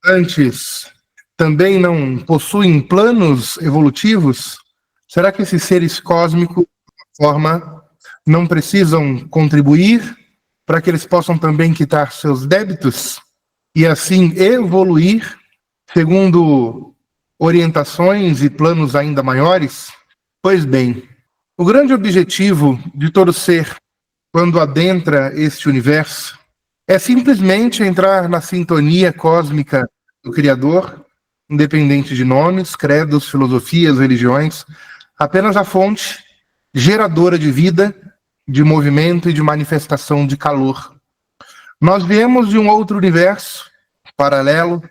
antes também não possuem planos evolutivos? Será que esses seres cósmicos, de alguma forma, não precisam contribuir para que eles possam também quitar seus débitos e assim evoluir segundo orientações e planos ainda maiores? Pois bem, o grande objetivo de todo ser, quando adentra este universo, é simplesmente entrar na sintonia cósmica do Criador, independente de nomes, credos, filosofias, religiões, apenas a fonte geradora de vida, de movimento e de manifestação de calor. Nós viemos de um outro universo, paralelo,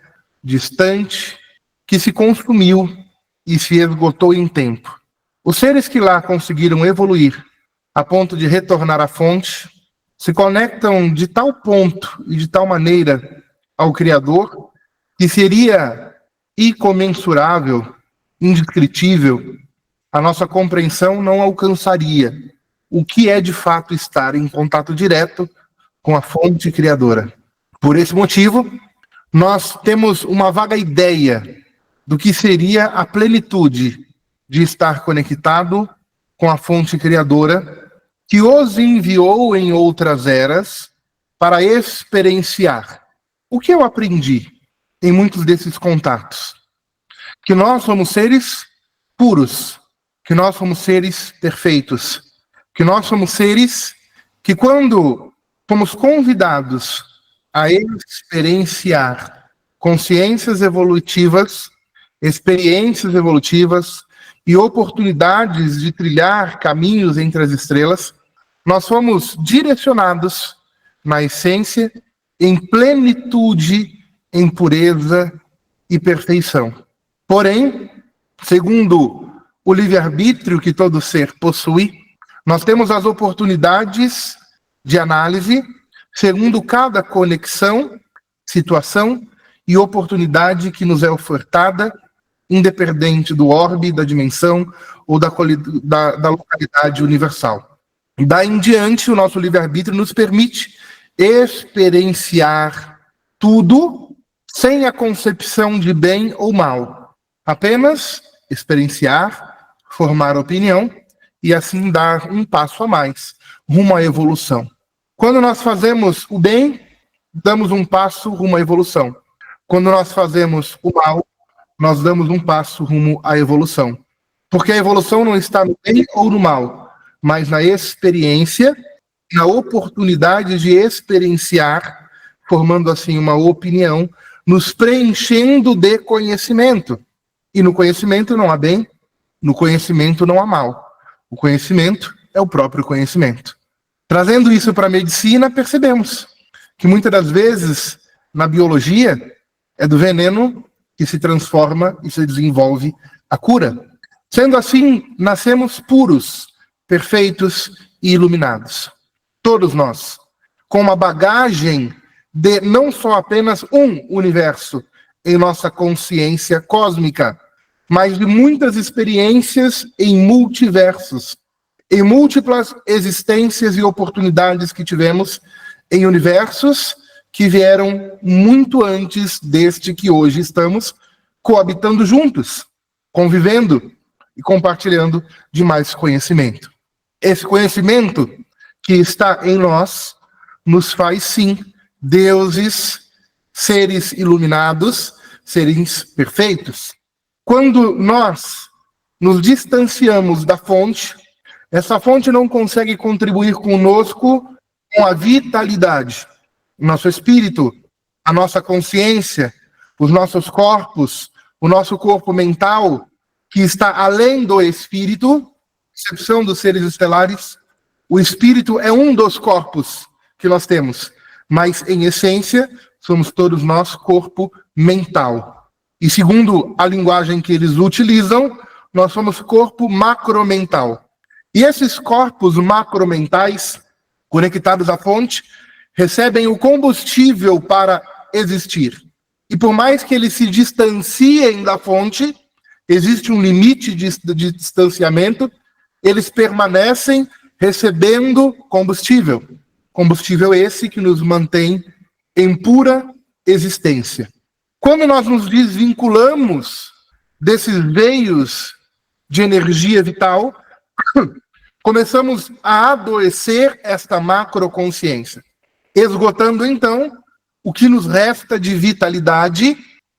distante, que se consumiu e se esgotou em tempo. Os seres que lá conseguiram evoluir a ponto de retornar à fonte se conectam de tal ponto e de tal maneira ao Criador que seria incomensurável, indescritível, a nossa compreensão não alcançaria o que é de fato estar em contato direto com a fonte criadora. Por esse motivo, nós temos uma vaga ideia do que seria a plenitude de estar conectado com a fonte criadora que os enviou em outras eras para experienciar. O que eu aprendi em muitos desses contatos? Que nós somos seres puros, que nós somos seres perfeitos, que nós somos seres que, quando fomos convidados a experienciar consciências evolutivas, experiências evolutivas e oportunidades de trilhar caminhos entre as estrelas, nós fomos direcionados na essência, em plenitude, em pureza e perfeição. Porém, segundo o livre-arbítrio que todo ser possui, nós temos as oportunidades de análise segundo cada conexão, situação e oportunidade que nos é ofertada, independente do orbe, da dimensão ou da localidade universal. Daí em diante, o nosso livre-arbítrio nos permite experienciar tudo sem a concepção de bem ou mal. Apenas experienciar, formar opinião e assim dar um passo a mais rumo à evolução. Quando nós fazemos o bem, damos um passo rumo à evolução. Quando nós fazemos o mal, nós damos um passo rumo à evolução. Porque a evolução não está no bem ou no mal, mas na experiência, na oportunidade de experienciar, formando assim uma opinião, nos preenchendo de conhecimento. E no conhecimento não há bem, no conhecimento não há mal. O conhecimento é o próprio conhecimento. Trazendo isso para a medicina, percebemos que muitas das vezes, na biologia, é do veneno que se transforma e se desenvolve a cura. Sendo assim, nascemos puros, perfeitos e iluminados. Todos nós, com uma bagagem de não só apenas um universo em nossa consciência cósmica, mas de muitas experiências em multiversos, em múltiplas existências e oportunidades que tivemos em universos que vieram muito antes deste que hoje estamos coabitando juntos, convivendo e compartilhando de mais conhecimento. Esse conhecimento que está em nós nos faz, sim, deuses, seres iluminados, seres perfeitos. Quando nós nos distanciamos da fonte, essa fonte não consegue contribuir conosco com a vitalidade. O nosso espírito, a nossa consciência, os nossos corpos, o nosso corpo mental, que está além do espírito, exceção dos seres estelares, o espírito é um dos corpos que nós temos, mas em essência somos todos nós corpo mental. E segundo a linguagem que eles utilizam, nós somos corpo macromental. E esses corpos macromentais, conectados à fonte, recebem o combustível para existir. E por mais que eles se distanciem da fonte, existe um limite de distanciamento, eles permanecem recebendo combustível. Combustível esse que nos mantém em pura existência. Quando nós nos desvinculamos desses veios de energia vital, começamos a adoecer esta macroconsciência, esgotando então o que nos resta de vitalidade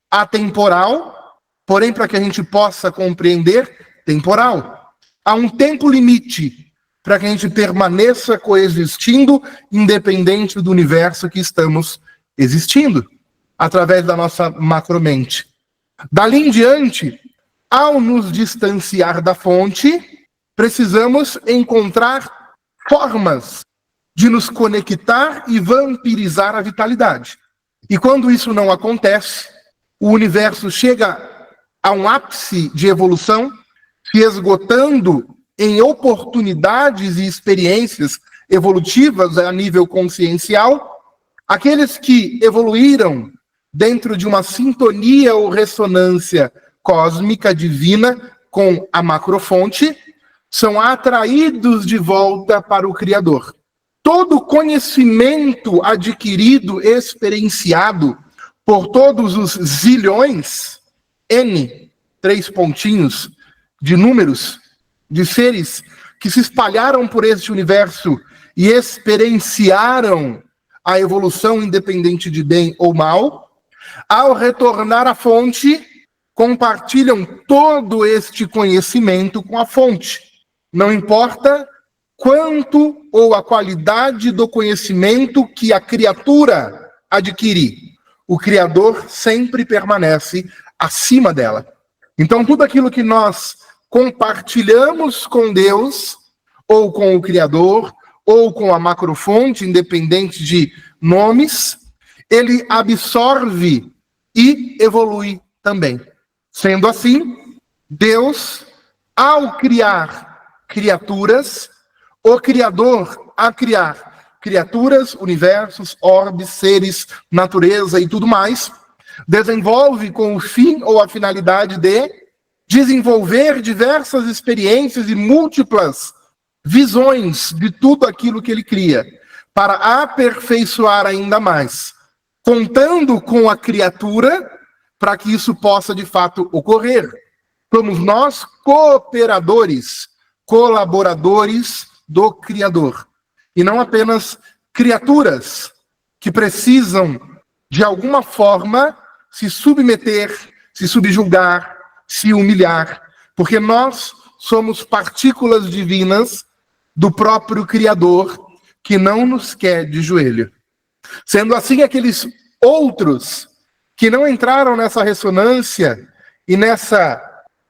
atemporal, porém, para que a gente possa compreender, temporal. Há um tempo limite para que a gente permaneça coexistindo, independente do universo que estamos existindo, através da nossa macromente. Dali em diante, ao nos distanciar da fonte, precisamos encontrar formas de nos conectar e vampirizar a vitalidade. E quando isso não acontece, o universo chega a um ápice de evolução, se esgotando em oportunidades e experiências evolutivas a nível consciencial. Aqueles que evoluíram dentro de uma sintonia ou ressonância cósmica divina com a macrofonte são atraídos de volta para o Criador. Todo conhecimento adquirido, experienciado por todos os zilhões, N, 3 pontinhos, de números, de seres que se espalharam por este universo e experienciaram a evolução independente de bem ou mal, ao retornar à fonte, compartilham todo este conhecimento com a fonte. Não importa quanto ou a qualidade do conhecimento que a criatura adquire, o Criador sempre permanece acima dela. Então, tudo aquilo que nós compartilhamos com Deus, ou com o Criador, ou com a macrofonte, independente de nomes, ele absorve e evolui também. Sendo assim, Deus, ao criar criaturas, o Criador, a criar criaturas, universos, orbes, seres, natureza e tudo mais, desenvolve com o fim ou a finalidade de desenvolver diversas experiências e múltiplas visões de tudo aquilo que ele cria, para aperfeiçoar ainda mais, contando com a criatura para que isso possa de fato ocorrer. Somos nós cooperadores, colaboradores do Criador, e não apenas criaturas que precisam de alguma forma se submeter, se subjugar, se humilhar, porque nós somos partículas divinas do próprio Criador, que não nos quer de joelho. Sendo assim, aqueles outros que não entraram nessa ressonância e nessa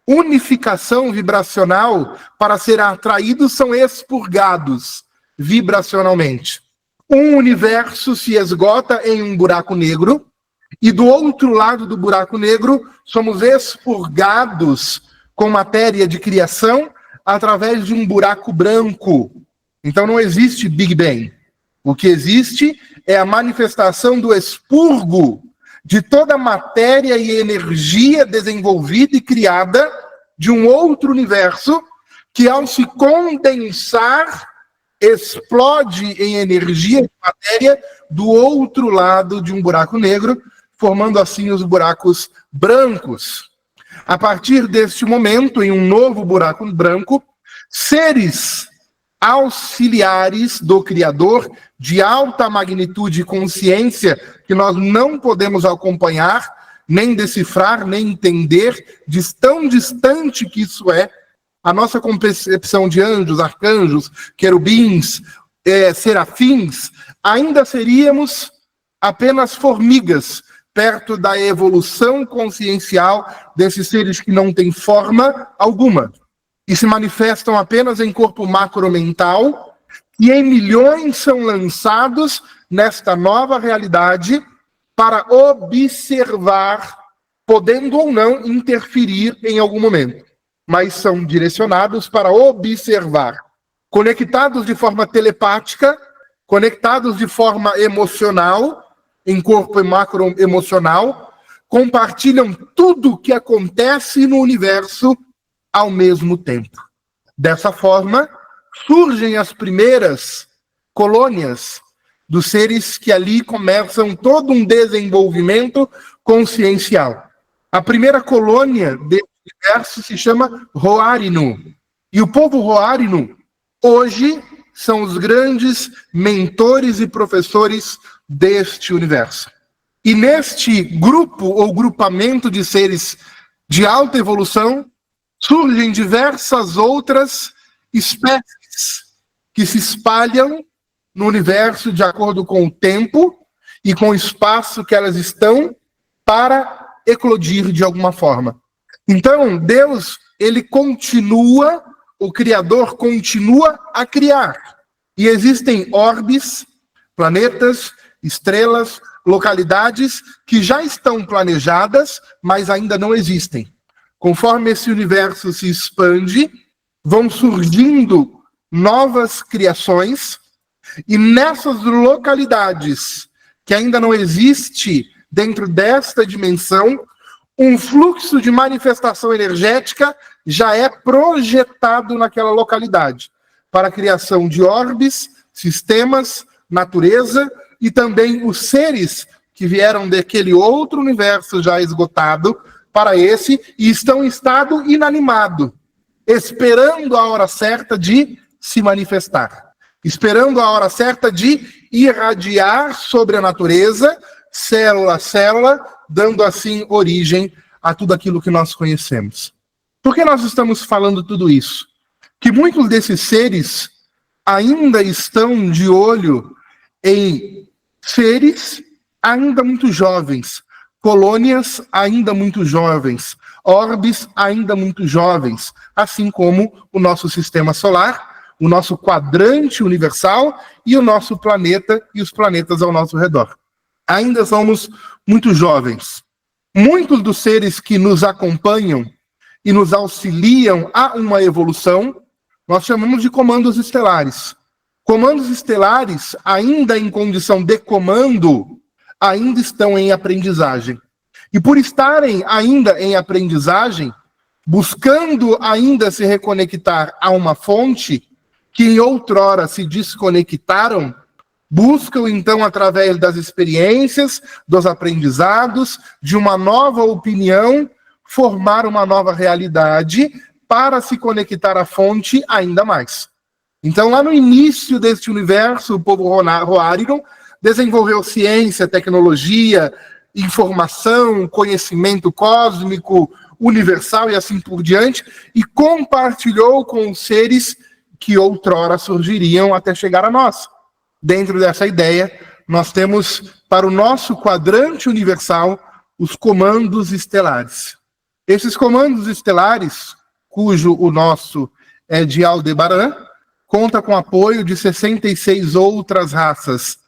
unificação vibracional para ser atraídos são expurgados vibracionalmente. Um universo se esgota em um buraco negro, e do outro lado do buraco negro somos expurgados com matéria de criação através de um buraco branco. Então não existe Big Bang. O que existe é a manifestação do expurgo de toda a matéria e energia desenvolvida e criada de um outro universo que, ao se condensar, explode em energia e matéria do outro lado de um buraco negro, formando assim os buracos brancos. A partir deste momento, em um novo buraco branco, seres auxiliares do Criador, de alta magnitude e consciência, que nós não podemos acompanhar, nem decifrar, nem entender, de tão distante que isso é, a nossa concepção de anjos, arcanjos, querubins, serafins, ainda seríamos apenas formigas, perto da evolução consciencial desses seres que não têm forma alguma e se manifestam apenas em corpo macromental, e em milhões são lançados nesta nova realidade para observar, podendo ou não interferir em algum momento, mas são direcionados para observar, conectados de forma telepática, conectados de forma emocional, em corpo macroemocional, compartilham tudo o que acontece no universo ao mesmo tempo. Dessa forma, surgem as primeiras colônias dos seres que ali começam todo um desenvolvimento consciencial. A primeira colônia desse universo se chama Hoarinu. E o povo Hoarinu, hoje, são os grandes mentores e professores deste universo. E neste grupo ou grupamento de seres de alta evolução, surgem diversas outras espécies que se espalham no universo de acordo com o tempo e com o espaço que elas estão para eclodir de alguma forma. Então, Deus, ele continua, o Criador continua a criar. E existem orbes, planetas, estrelas, localidades que já estão planejadas, mas ainda não existem. Conforme esse universo se expande, vão surgindo novas criações, e nessas localidades que ainda não existe dentro desta dimensão, um fluxo de manifestação energética já é projetado naquela localidade para a criação de orbes, sistemas, natureza e também os seres que vieram daquele outro universo já esgotado para esse e estão em estado inanimado, esperando a hora certa de se manifestar, esperando a hora certa de irradiar sobre a natureza, célula a célula, dando assim origem a tudo aquilo que nós conhecemos. Por que nós estamos falando tudo isso? Que muitos desses seres ainda estão de olho em seres ainda muito jovens, colônias ainda muito jovens, orbes ainda muito jovens, assim como o nosso sistema solar, o nosso quadrante universal e o nosso planeta e os planetas ao nosso redor. Ainda somos muito jovens. Muitos dos seres que nos acompanham e nos auxiliam a uma evolução, nós chamamos de comandos estelares. Comandos estelares, ainda em condição de comando, ainda estão em aprendizagem. E por estarem ainda em aprendizagem, buscando ainda se reconectar a uma fonte que em outrora se desconectaram, buscam então, através das experiências, dos aprendizados, de uma nova opinião, formar uma nova realidade para se conectar à fonte ainda mais. Então, lá no início deste universo, o povo Hoarinu desenvolveu ciência, tecnologia, informação, conhecimento cósmico, universal e assim por diante, e compartilhou com os seres que outrora surgiriam até chegar a nós. Dentro dessa ideia, nós temos para o nosso quadrante universal os comandos estelares. Esses comandos estelares, cujo o nosso é de Aldebaran, conta com apoio de 66 outras raças.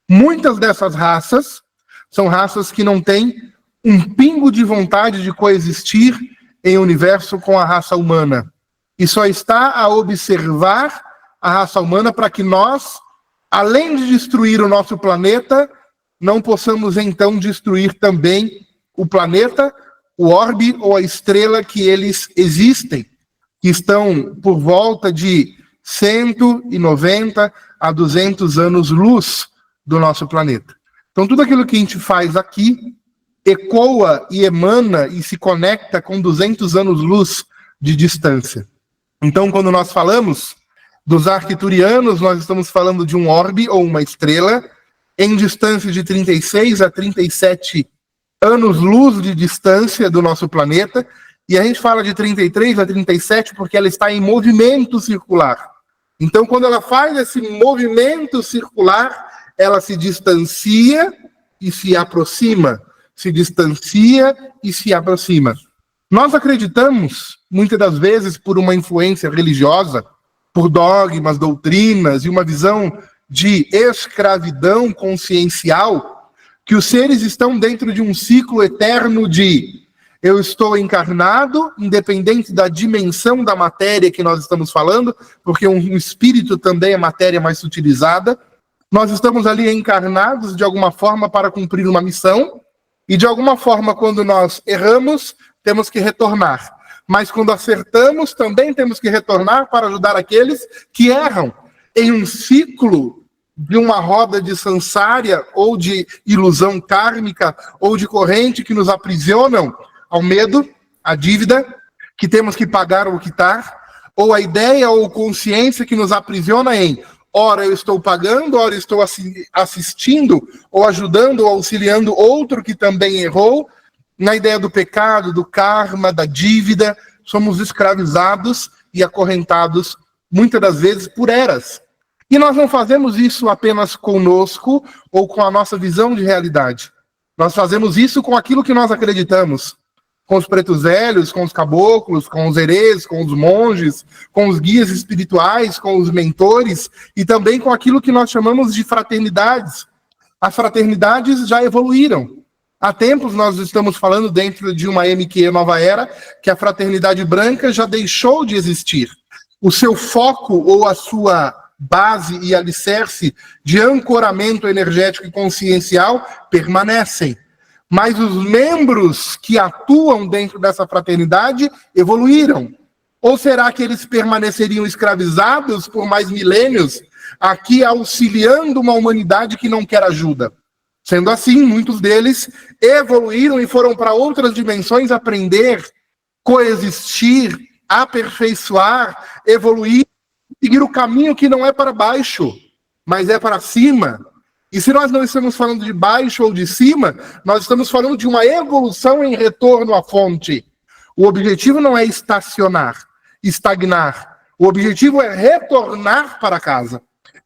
Muitas dessas raças são raças que não têm um pingo de vontade de coexistir em universo com a raça humana. E só está a observar a raça humana para que nós, além de destruir o nosso planeta, não possamos então destruir também o planeta, o orbe ou a estrela que eles existem, que estão por volta de 190 a 200 anos-luz do nosso planeta. Então, tudo aquilo que a gente faz aqui ecoa e emana e se conecta com 200 anos-luz de distância. Então, quando nós falamos dos arcturianos, nós estamos falando de um orbe ou uma estrela em distância de 36 a 37 anos-luz de distância do nosso planeta, e a gente fala de 33 a 37 porque ela está em movimento circular. Então, quando ela faz esse movimento circular, ela se distancia e se aproxima, se distancia e se aproxima. Nós acreditamos, muitas das vezes, por uma influência religiosa, por dogmas, doutrinas e uma visão de escravidão consciencial, que os seres estão dentro de um ciclo eterno de eu estou encarnado, independente da dimensão da matéria que nós estamos falando, porque um espírito também é matéria mais sutilizada. Nós estamos ali encarnados de alguma forma para cumprir uma missão, e de alguma forma, quando nós erramos, temos que retornar. Mas quando acertamos, também temos que retornar para ajudar aqueles que erram em um ciclo de uma roda de samsária, ou de ilusão kármica, ou de corrente que nos aprisionam ao medo, à dívida, que temos que pagar ou quitar, ou a ideia ou consciência que nos aprisiona em ora eu estou pagando, ora eu estou assistindo, ou ajudando, ou auxiliando outro que também errou, na ideia do pecado, do karma, da dívida. Somos escravizados e acorrentados, muitas das vezes, por eras. E nós não fazemos isso apenas conosco ou com a nossa visão de realidade. Nós fazemos isso com aquilo que nós acreditamos. Com os pretos velhos, com os caboclos, com os herês, com os monges, com os guias espirituais, com os mentores e também com aquilo que nós chamamos de fraternidades. As fraternidades já evoluíram. Há tempos nós estamos falando dentro de uma MQ Nova Era que a fraternidade branca já deixou de existir. O seu foco ou a sua base e alicerce de ancoramento energético e consciencial permanecem. Mas os membros que atuam dentro dessa fraternidade evoluíram. Ou será que eles permaneceriam escravizados por mais milênios, aqui auxiliando uma humanidade que não quer ajuda? Sendo assim, muitos deles evoluíram e foram para outras dimensões aprender, coexistir, aperfeiçoar, evoluir, seguir o caminho que não é para baixo, mas é para cima. E se nós não estamos falando de baixo ou de cima, nós estamos falando de uma evolução em retorno à fonte. O objetivo não é estacionar, estagnar. O objetivo é retornar para casa.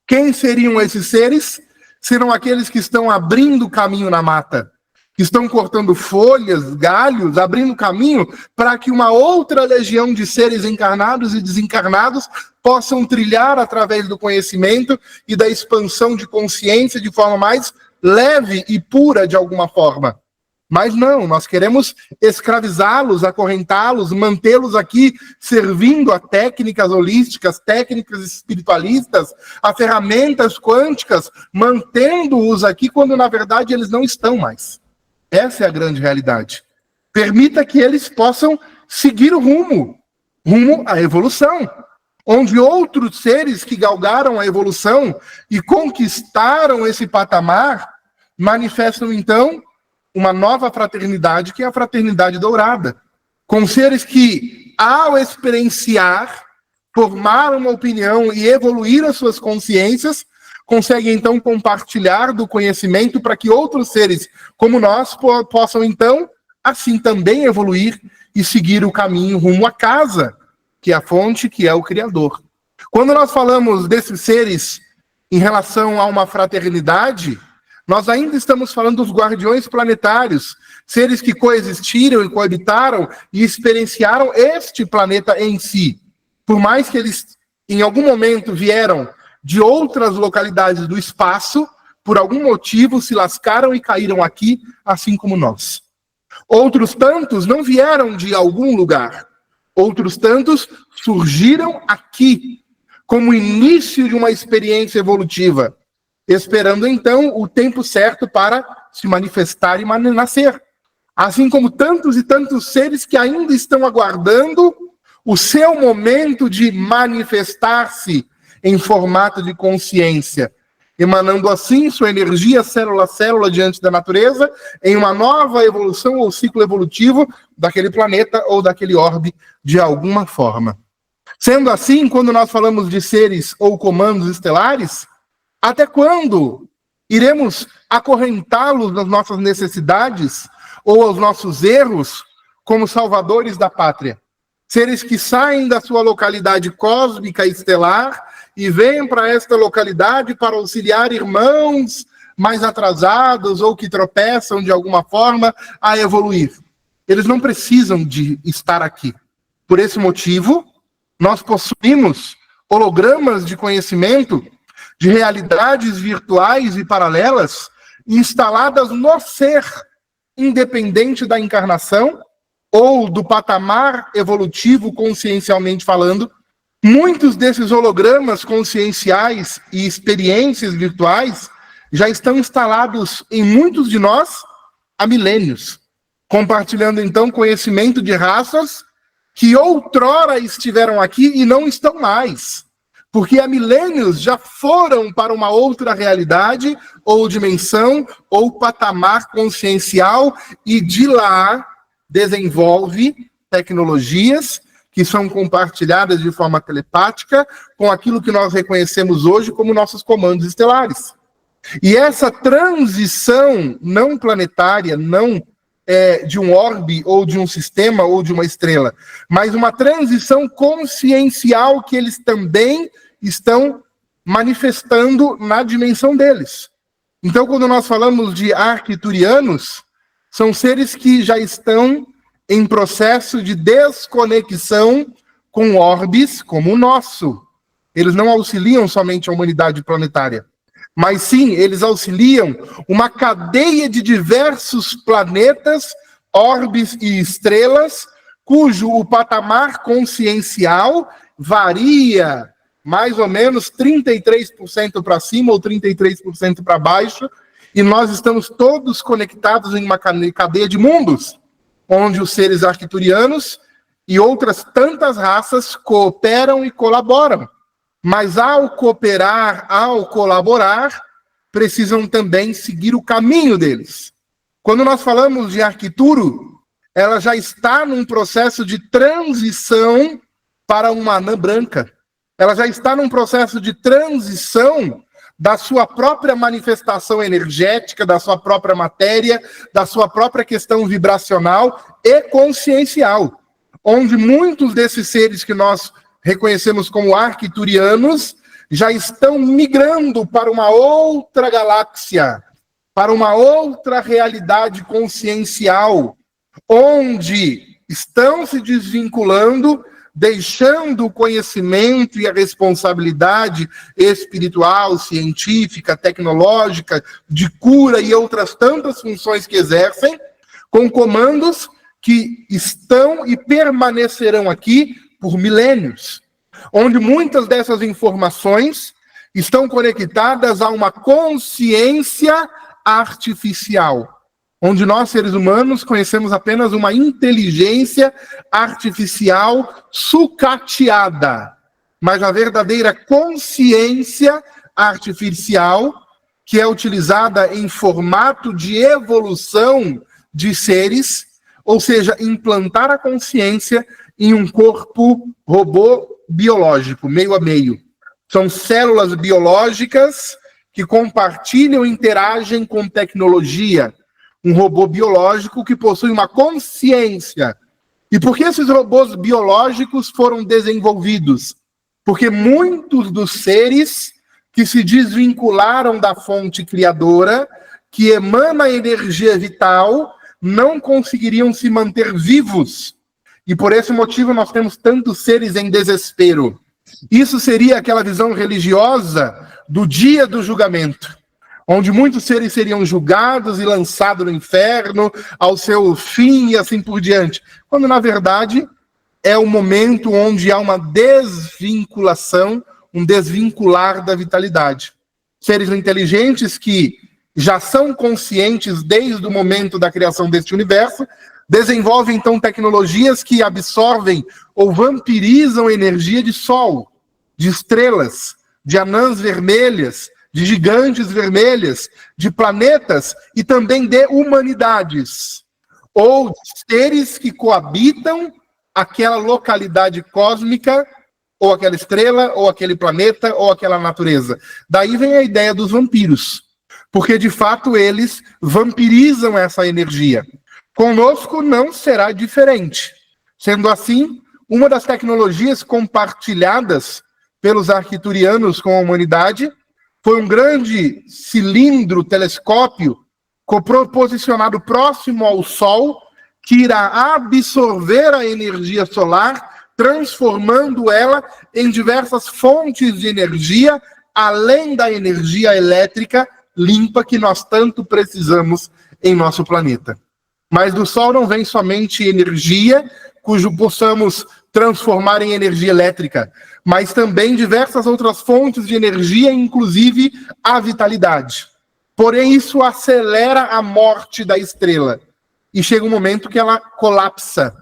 Quem seriam esses seres? Serão aqueles que estão abrindo caminho na mata, que estão cortando folhas, galhos, abrindo caminho para que uma outra legião de seres encarnados e desencarnados possam trilhar através do conhecimento e da expansão de consciência de forma mais leve e pura de alguma forma. Mas não, nós queremos escravizá-los, acorrentá-los, mantê-los aqui servindo a técnicas holísticas, técnicas espiritualistas, a ferramentas quânticas, mantendo-os aqui quando na verdade eles não estão mais. Essa é a grande realidade. Permita que eles possam seguir o rumo à evolução, onde outros seres que galgaram a evolução e conquistaram esse patamar manifestam então uma nova fraternidade, que é a fraternidade dourada, com seres que, ao experienciar, formar uma opinião e evoluir as suas consciências, conseguem então compartilhar do conhecimento para que outros seres como nós possam então, assim também evoluir e seguir o caminho rumo à casa, que é a fonte, que é o Criador. Quando nós falamos desses seres em relação a uma fraternidade, nós ainda estamos falando dos guardiões planetários, seres que coexistiram e coabitaram e experienciaram este planeta em si. Por mais que eles, em algum momento, vieram de outras localidades do espaço, por algum motivo se lascaram e caíram aqui, assim como nós. Outros tantos não vieram de algum lugar. Outros tantos surgiram aqui, como início de uma experiência evolutiva, esperando então o tempo certo para se manifestar e nascer. Assim como tantos e tantos seres que ainda estão aguardando o seu momento de manifestar-se em formato de consciência, emanando assim sua energia célula a célula diante da natureza, em uma nova evolução ou ciclo evolutivo daquele planeta ou daquele orbe de alguma forma. Sendo assim, quando nós falamos de seres ou comandos estelares, até quando iremos acorrentá-los nas nossas necessidades ou aos nossos erros como salvadores da pátria? Seres que saem da sua localidade cósmica estelar e vêm para esta localidade para auxiliar irmãos mais atrasados ou que tropeçam de alguma forma a evoluir. Eles não precisam de estar aqui. Por esse motivo, nós possuímos hologramas de conhecimento de realidades virtuais e paralelas instaladas no ser, independente da encarnação ou do patamar evolutivo consciencialmente falando. Muitos desses hologramas conscienciais e experiências virtuais já estão instalados em muitos de nós há milênios, compartilhando então conhecimento de raças que outrora estiveram aqui e não estão mais, porque há milênios já foram para uma outra realidade, ou dimensão, ou patamar consciencial, e de lá desenvolve tecnologias que são compartilhadas de forma telepática com aquilo que nós reconhecemos hoje como nossos comandos estelares. E essa transição não planetária, não de um orbe, ou de um sistema, ou de uma estrela, mas uma transição consciencial que eles também estão manifestando na dimensão deles. Então, quando nós falamos de arcturianos, são seres que já estão em processo de desconexão com orbes como o nosso. Eles não auxiliam somente a humanidade planetária, mas sim, eles auxiliam uma cadeia de diversos planetas, orbes e estrelas, cujo o patamar consciencial varia mais ou menos 33% para cima ou 33% para baixo, e nós estamos todos conectados em uma cadeia de mundos, onde os seres arcturianos e outras tantas raças cooperam e colaboram. Mas ao cooperar, ao colaborar, precisam também seguir o caminho deles. Quando nós falamos de Arcturo, ela já está num processo de transição para uma anã branca. Ela já está num processo de transição da sua própria manifestação energética, da sua própria matéria, da sua própria questão vibracional e consciencial, onde muitos desses seres que nós reconhecemos como arcturianos já estão migrando para uma outra galáxia, para uma outra realidade consciencial, onde estão se desvinculando, deixando o conhecimento e a responsabilidade espiritual, científica, tecnológica, de cura e outras tantas funções que exercem, com comandos que estão e permanecerão aqui por milênios, onde muitas dessas informações estão conectadas a uma consciência artificial, onde nós, seres humanos, conhecemos apenas uma inteligência artificial sucateada, mas a verdadeira consciência artificial, que é utilizada em formato de evolução de seres, ou seja, implantar a consciência em um corpo robô biológico, meio a meio. São células biológicas que compartilham e interagem com tecnologia. Um robô biológico que possui uma consciência. E por que esses robôs biológicos foram desenvolvidos? Porque muitos dos seres que se desvincularam da fonte criadora, que emana energia vital, não conseguiriam se manter vivos. E por esse motivo nós temos tantos seres em desespero. Isso seria aquela visão religiosa do dia do julgamento, onde muitos seres seriam julgados e lançados no inferno, ao seu fim e assim por diante. Quando, na verdade, é o momento onde há uma desvinculação, um desvincular da vitalidade. Seres inteligentes que já são conscientes desde o momento da criação deste universo, desenvolvem, então, tecnologias que absorvem ou vampirizam energia de sol, de estrelas, de anãs vermelhas, de gigantes vermelhas, de planetas e também de humanidades, ou de seres que coabitam aquela localidade cósmica, ou aquela estrela, ou aquele planeta, ou aquela natureza. Daí vem a ideia dos vampiros, porque de fato eles vampirizam essa energia. Conosco não será diferente. Sendo assim, uma das tecnologias compartilhadas pelos arcturianos com a humanidade foi um grande cilindro, telescópio, posicionado próximo ao Sol, que irá absorver a energia solar, transformando ela em diversas fontes de energia, além da energia elétrica limpa que nós tanto precisamos em nosso planeta. Mas do Sol não vem somente energia, cujo possamos transformar em energia elétrica, mas também diversas outras fontes de energia, inclusive a vitalidade. Porém, isso acelera a morte da estrela. E chega um momento que ela colapsa,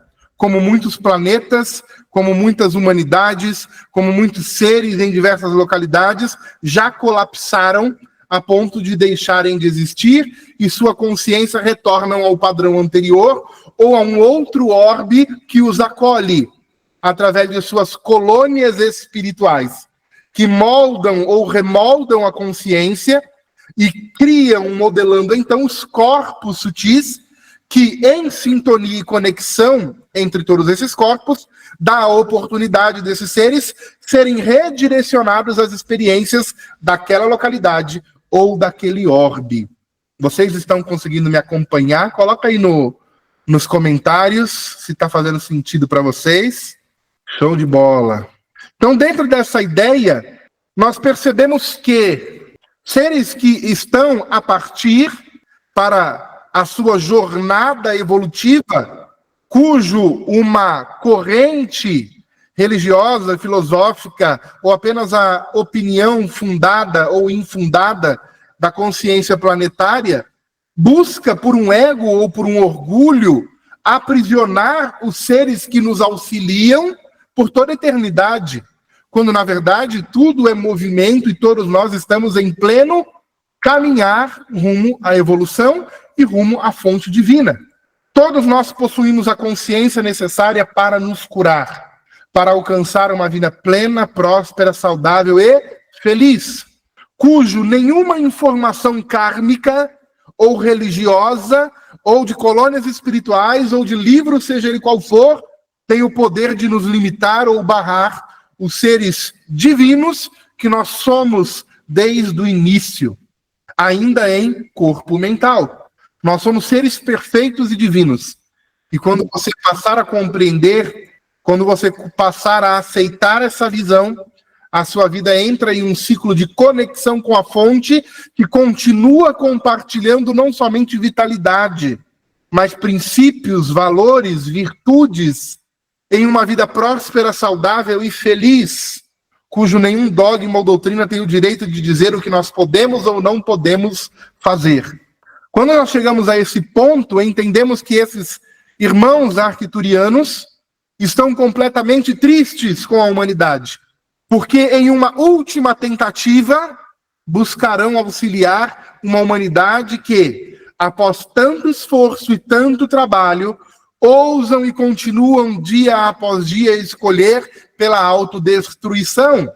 como muitos planetas, como muitas humanidades, como muitos seres em diversas localidades já colapsaram a ponto de deixarem de existir e sua consciência retornam ao padrão anterior ou a um outro orbe que os acolhe através de suas colônias espirituais, que moldam ou remoldam a consciência e criam, modelando então os corpos sutis, que em sintonia e conexão entre todos esses corpos, dá a oportunidade desses seres serem redirecionados às experiências daquela localidade ou daquele orbe. Vocês estão conseguindo me acompanhar? Coloca aí nos comentários se está fazendo sentido para vocês. Show de bola. Então, dentro dessa ideia, nós percebemos que seres que estão a partir para a sua jornada evolutiva, cujo uma corrente religiosa, filosófica, ou apenas a opinião fundada ou infundada da consciência planetária, busca por um ego ou por um orgulho aprisionar os seres que nos auxiliam por toda a eternidade, quando, na verdade, tudo é movimento e todos nós estamos em pleno caminhar rumo à evolução e rumo à fonte divina. Todos nós possuímos a consciência necessária para nos curar, para alcançar uma vida plena, próspera, saudável e feliz, cujo nenhuma informação kármica ou religiosa, ou de colônias espirituais, ou de livro, seja ele qual for, tem o poder de nos limitar ou barrar os seres divinos que nós somos desde o início, ainda em corpo mental. Nós somos seres perfeitos e divinos. E quando você passar a compreender, quando você passar a aceitar essa visão, a sua vida entra em um ciclo de conexão com a fonte que continua compartilhando não somente vitalidade, mas princípios, valores, virtudes, em uma vida próspera, saudável e feliz, cujo nenhum dogma ou doutrina tem o direito de dizer o que nós podemos ou não podemos fazer. Quando nós chegamos a esse ponto, entendemos que esses irmãos arcturianos estão completamente tristes com a humanidade, porque em uma última tentativa buscarão auxiliar uma humanidade que, após tanto esforço e tanto trabalho, ousam e continuam dia após dia a escolher pela autodestruição.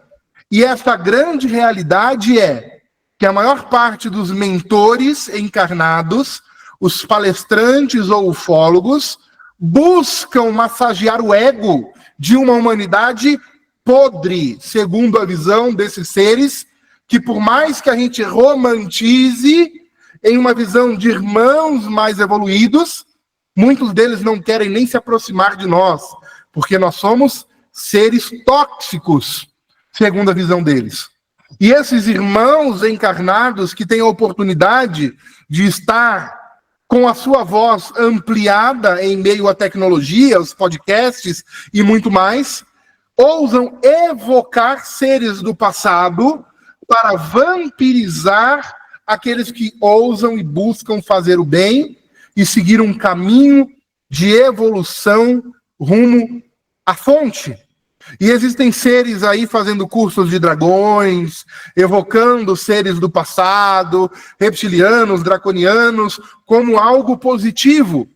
E essa grande realidade é que a maior parte dos mentores encarnados, os palestrantes ou ufólogos, buscam massagear o ego de uma humanidade podre, segundo a visão desses seres, que por mais que a gente romantize em uma visão de irmãos mais evoluídos, muitos deles não querem nem se aproximar de nós, porque nós somos seres tóxicos, segundo a visão deles. E esses irmãos encarnados que têm a oportunidade de estar com a sua voz ampliada em meio à tecnologia, os podcasts e muito mais, ousam evocar seres do passado para vampirizar aqueles que ousam e buscam fazer o bem e seguir um caminho de evolução rumo à fonte. E existem seres aí fazendo cursos de dragões, evocando seres do passado, reptilianos, draconianos, como algo positivo,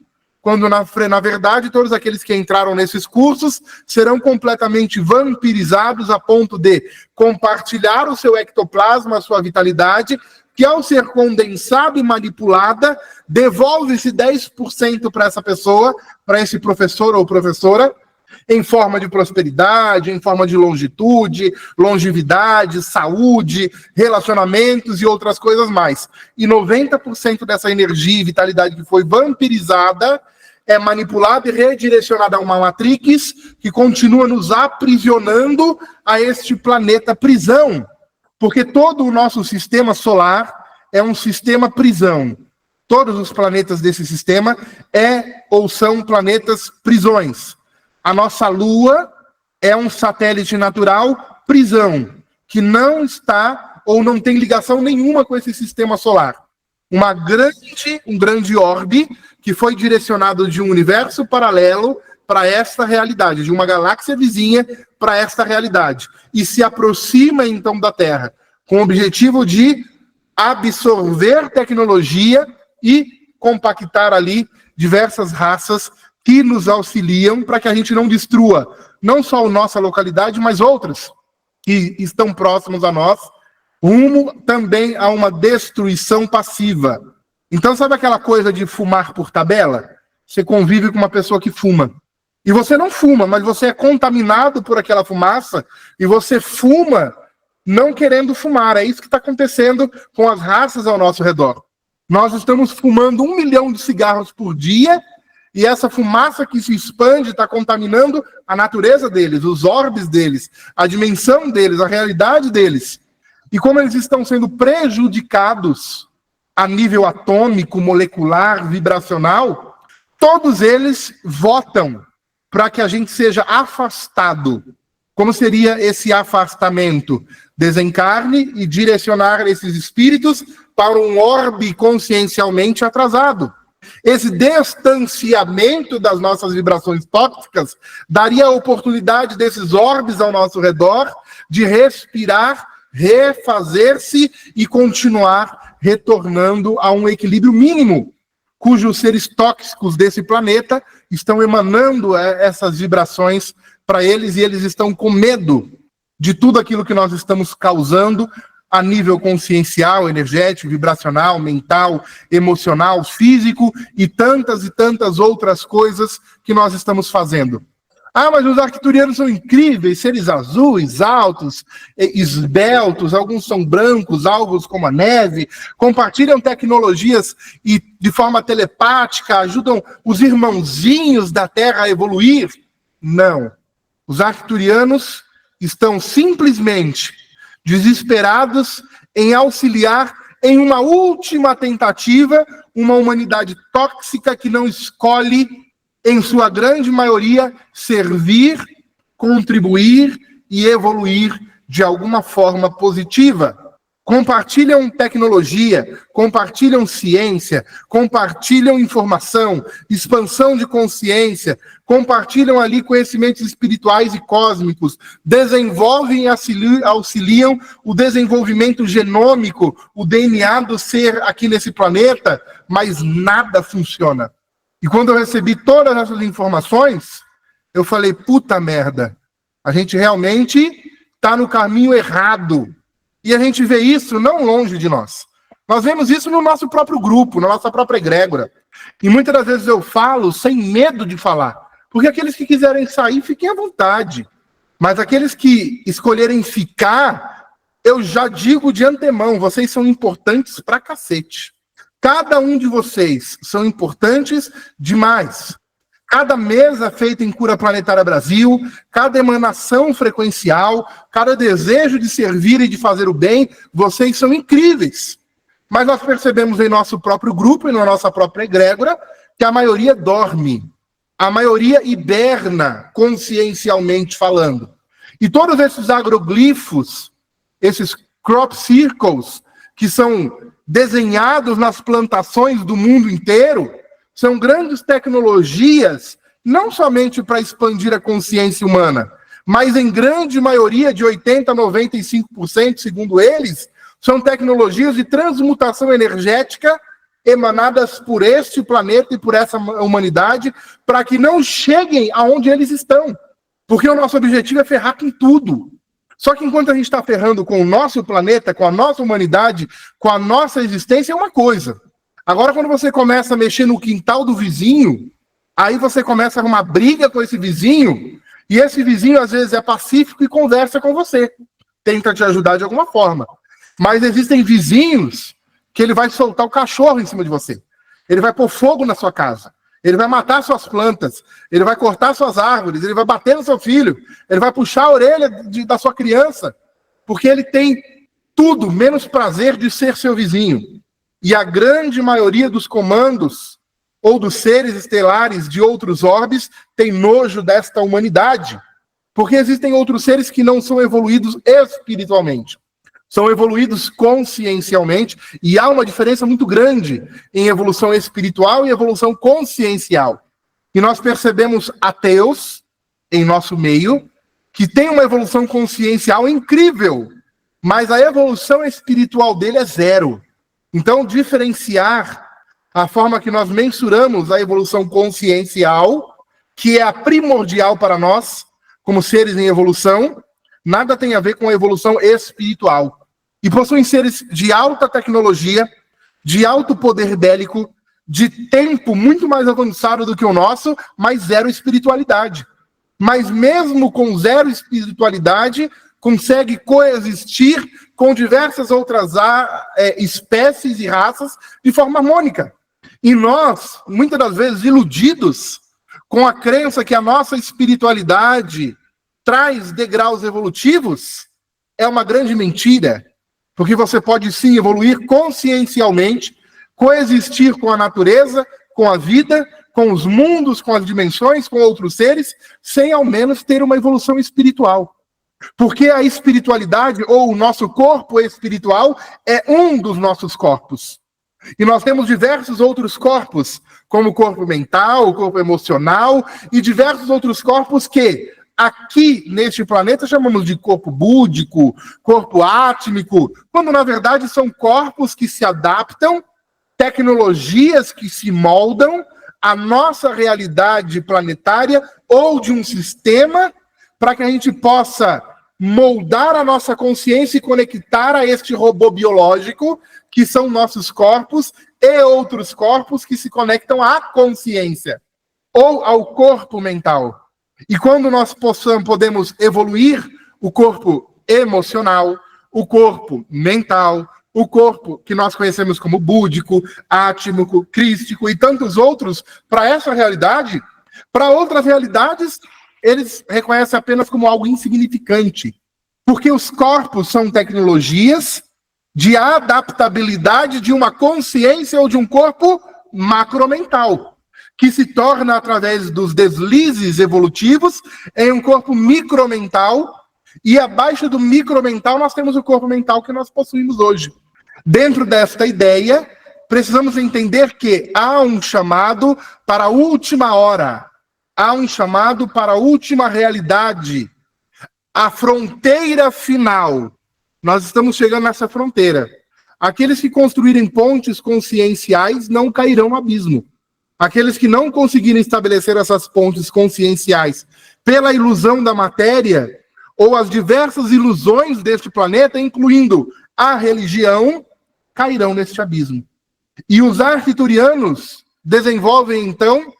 quando na verdade todos aqueles que entraram nesses cursos serão completamente vampirizados a ponto de compartilhar o seu ectoplasma, a sua vitalidade, que ao ser condensada e manipulada, devolve-se 10% para essa pessoa, para esse professor ou professora, em forma de prosperidade, em forma de longitude, longevidade, saúde, relacionamentos e outras coisas mais. E 90% dessa energia e vitalidade que foi vampirizada é manipulada e redirecionada a uma matrix que continua nos aprisionando a este planeta prisão. Porque todo o nosso sistema solar é um sistema prisão. Todos os planetas desse sistema ou são planetas prisões. A nossa Lua é um satélite natural prisão, que não está ou não tem ligação nenhuma com esse sistema solar. Um grande orbe que foi direcionado de um universo paralelo para esta realidade, de uma galáxia vizinha para esta realidade, e se aproxima então da Terra, com o objetivo de absorver tecnologia e compactar ali diversas raças que nos auxiliam para que a gente não destrua não só a nossa localidade, mas outras que estão próximas a nós, rumo também a uma destruição passiva. Então, sabe aquela coisa de fumar por tabela? Você convive com uma pessoa que fuma. E você não fuma, mas você é contaminado por aquela fumaça e você fuma não querendo fumar. É isso que está acontecendo com as raças ao nosso redor. Nós estamos fumando 1 milhão de cigarros por dia e essa fumaça que se expande está contaminando a natureza deles, os orbes deles, a dimensão deles, a realidade deles. E como eles estão sendo prejudicados a nível atômico, molecular, vibracional, todos eles votam para que a gente seja afastado. Como seria esse afastamento? Desencarne e direcionar esses espíritos para um orbe consciencialmente atrasado. Esse distanciamento das nossas vibrações tóxicas daria a oportunidade desses orbes ao nosso redor de respirar, refazer-se e continuar retornando a um equilíbrio mínimo, cujos seres tóxicos desse planeta estão emanando essas vibrações para eles e eles estão com medo de tudo aquilo que nós estamos causando a nível consciencial, energético, vibracional, mental, emocional, físico e tantas outras coisas que nós estamos fazendo. Ah, mas os arcturianos são incríveis, seres azuis, altos, esbeltos, alguns são brancos, alvos como a neve, compartilham tecnologias e de forma telepática ajudam os irmãozinhos da Terra a evoluir. Não. Os arcturianos estão simplesmente desesperados em auxiliar em uma última tentativa uma humanidade tóxica que não escolhe, em sua grande maioria, servir, contribuir e evoluir de alguma forma positiva. Compartilham tecnologia, compartilham ciência, compartilham informação, expansão de consciência, compartilham ali conhecimentos espirituais e cósmicos, desenvolvem e auxiliam o desenvolvimento genômico, o DNA do ser aqui nesse planeta, mas nada funciona. E quando eu recebi todas essas informações, eu falei, puta merda, a gente realmente está no caminho errado. E a gente vê isso não longe de nós. Nós vemos isso no nosso próprio grupo, na nossa própria egrégora. E muitas das vezes eu falo sem medo de falar. Porque aqueles que quiserem sair, fiquem à vontade. Mas aqueles que escolherem ficar, eu já digo de antemão, vocês são importantes pra cacete. Cada um de vocês são importantes demais. Cada mesa feita em Cura Planetária Brasil, cada emanação frequencial, cada desejo de servir e de fazer o bem, vocês são incríveis. Mas nós percebemos em nosso próprio grupo e na nossa própria egrégora que a maioria dorme. A maioria hiberna, consciencialmente falando. E todos esses agroglifos, esses crop circles, que são desenhados nas plantações do mundo inteiro, são grandes tecnologias, não somente para expandir a consciência humana, mas em grande maioria, de 80% a 95%, segundo eles, são tecnologias de transmutação energética emanadas por este planeta e por essa humanidade, para que não cheguem aonde eles estão. Porque o nosso objetivo é ferrar com tudo. Só que enquanto a gente está ferrando com o nosso planeta, com a nossa humanidade, com a nossa existência, é uma coisa. Agora, quando você começa a mexer no quintal do vizinho, aí você começa a arrumar briga com esse vizinho, e esse vizinho, às vezes, é pacífico e conversa com você. Tenta te ajudar de alguma forma. Mas existem vizinhos que ele vai soltar o cachorro em cima de você. Ele vai pôr fogo na sua casa. Ele vai matar suas plantas. Ele vai cortar suas árvores. Ele vai bater no seu filho. Ele vai puxar a orelha da sua criança. Porque ele tem tudo menos prazer de ser seu vizinho. E a grande maioria dos comandos ou dos seres estelares de outros orbes tem nojo desta humanidade. Porque existem outros seres que não são evoluídos espiritualmente. São evoluídos consciencialmente, e há uma diferença muito grande em evolução espiritual e evolução consciencial. E nós percebemos ateus em nosso meio que têm uma evolução consciencial incrível, mas a evolução espiritual dele é zero. Então, diferenciar a forma que nós mensuramos a evolução consciencial, que é a primordial para nós, como seres em evolução, nada tem a ver com a evolução espiritual. E possuem seres de alta tecnologia, de alto poder bélico, de tempo muito mais avançado do que o nosso, mas zero espiritualidade. Mas mesmo com zero espiritualidade, consegue coexistir com diversas outras espécies e raças de forma harmônica. E nós, muitas das vezes, iludidos com a crença que a nossa espiritualidade traz degraus evolutivos, é uma grande mentira, porque você pode sim evoluir consciencialmente, coexistir com a natureza, com a vida, com os mundos, com as dimensões, com outros seres, sem ao menos ter uma evolução espiritual. Porque a espiritualidade, ou o nosso corpo espiritual, é um dos nossos corpos. E nós temos diversos outros corpos, como o corpo mental, o corpo emocional, e diversos outros corpos que, aqui neste planeta, chamamos de corpo búdico, corpo átmico, quando na verdade são corpos que se adaptam, tecnologias que se moldam à nossa realidade planetária ou de um sistema, para que a gente possa moldar a nossa consciência e conectar a este robô biológico, que são nossos corpos, e outros corpos que se conectam à consciência, ou ao corpo mental. E quando nós podemos evoluir o corpo emocional, o corpo mental, o corpo que nós conhecemos como búdico, átmico, crístico e tantos outros, para essa realidade, para outras realidades, eles reconhecem apenas como algo insignificante. Porque os corpos são tecnologias de adaptabilidade de uma consciência ou de um corpo macromental, que se torna, através dos deslizes evolutivos, em um corpo micromental, e abaixo do micromental nós temos o corpo mental que nós possuímos hoje. Dentro desta ideia, precisamos entender que há um chamado para a última hora, há um chamado para a última realidade, a fronteira final. Nós estamos chegando nessa fronteira. Aqueles que construírem pontes conscienciais não cairão no abismo. Aqueles que não conseguirem estabelecer essas pontes conscienciais pela ilusão da matéria, ou as diversas ilusões deste planeta, incluindo a religião, cairão neste abismo. E os arcturianos desenvolvem, então,